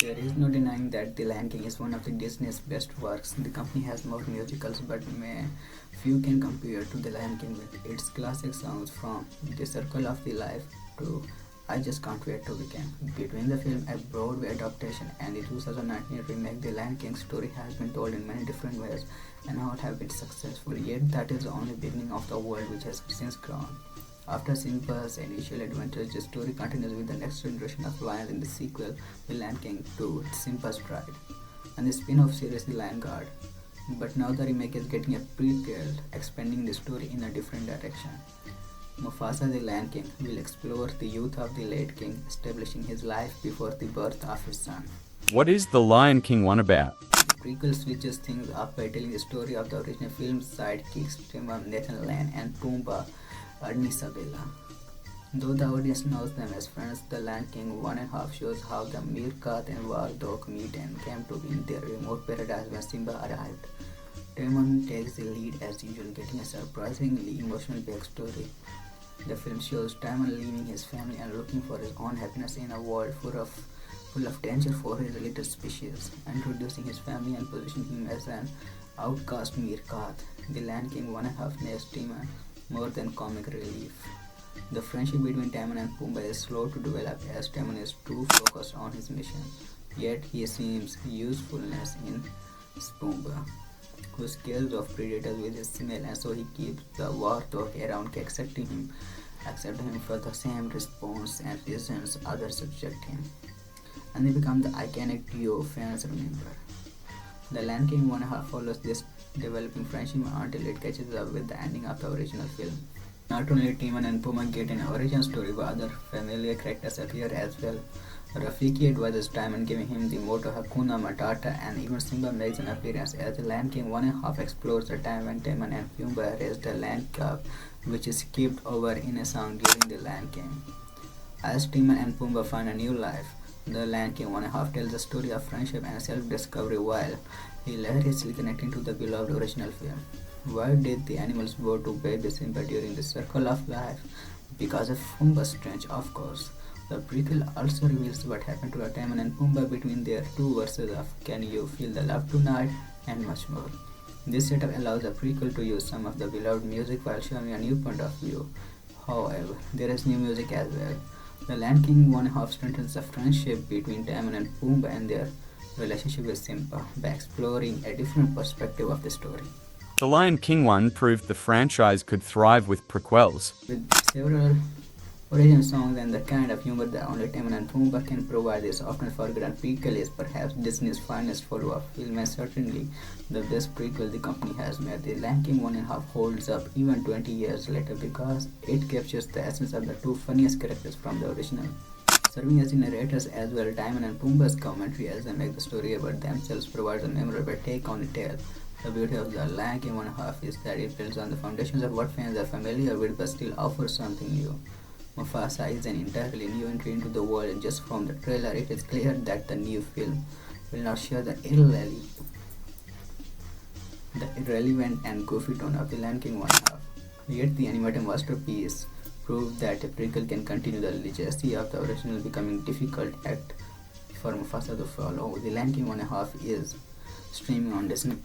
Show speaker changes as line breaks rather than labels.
There is no denying that The Lion King is one of the Disney's best works. The company has more musicals, but few can compare to The Lion King with its classic songs from The Circle of the Life to I Just Can't Wait to Weekend. Between the film, a Broadway adaptation, and the 2019 remake, The Lion King's story has been told in many different ways and all have been successful, yet that is the only beginning of the world which has since grown. After Simba's initial adventures, the story continues with the next generation of lions in the sequel, The Lion King 2, Simba's Pride, and the spin-off series, The Lion Guard. But now the remake is getting a prequel, expanding the story in a different direction. Mufasa the Lion King will explore the youth of the late king, establishing his life before the birth of his son.
What is The Lion King one about?
The prequel switches things up by telling the story of the original film's sidekicks Timon, Nathan Lane, and Pumbaa, Isabella. Though the audience knows them as friends, The Lion King 1.5 shows how the meerkat and war-dog meet and came to be in their remote paradise when Simba arrived. Timon takes the lead as usual, getting a surprisingly emotional backstory. The film shows Timon leaving his family and looking for his own happiness in a world full of danger for his little species, introducing his family and positioning him as an outcast meerkat. The Lion King 1.5 makes Timon more than comic relief. The friendship between Timon and Pumbaa is slow to develop as Timon is too focused on his mission, yet he seems usefulness in Pumbaa, who scares off predators with his smell, and so he keeps the war dog around, accepting him for the same response and reasons others subject him. And they become the iconic duo fans remember. The Lion King 1.5 follows this developing friendship until it catches up with the ending of the original film. Not only Timon and Pumbaa get an origin story, but other familiar characters appear as well. Rafiki advises Timon, giving him the motto Hakuna Matata, and even Simba makes an appearance as The Lion King 1.5 explores the time when Timon and Pumbaa raised the lion cub, which is skipped over in a song during The Lion King. As Timon and Pumbaa find a new life, The Lion King 1.5 tells the story of friendship and self-discovery while hilariously connecting to the beloved original film. Why did the animals go to baby Simba during the Circle of Life? Because of Pumbaa's strange, of course. The prequel also reveals what happened to Timon and Pumbaa between their two verses of Can You Feel the Love Tonight and much more. This setup allows the prequel to use some of the beloved music while showing a new point of view. However, there is new music as well. The Lion King 1.5 strengthens the friendship between Timon and Pumbaa and their relationship with Simba by exploring a different perspective of the story.
The Lion King 1 proved the franchise could thrive with prequels.
With several original songs and the kind of humor that only Timon and Pumbaa can provide, this often forgotten prequel is perhaps Disney's finest follow-up film and certainly the best prequel the company has made. The Lion King 1.5 holds up even 20 years later because it captures the essence of the two funniest characters from the original, serving as the narrators as well. Timon and Pumbaa's commentary as they make the story about themselves provides a memorable take on the tale. The beauty of The Lion King 1.5 is that it builds on the foundations of what fans are familiar with but still offers something new. Mufasa is an entirely new entry into the world, and just from the trailer it is clear that the new film will not share the irrelevant and goofy tone of The Lion King 1.5. Yet the animated masterpiece proved that a prequel can continue the legacy of the original, becoming difficult act for Mufasa to follow. The Lion King 1.5 is streaming on Disney+.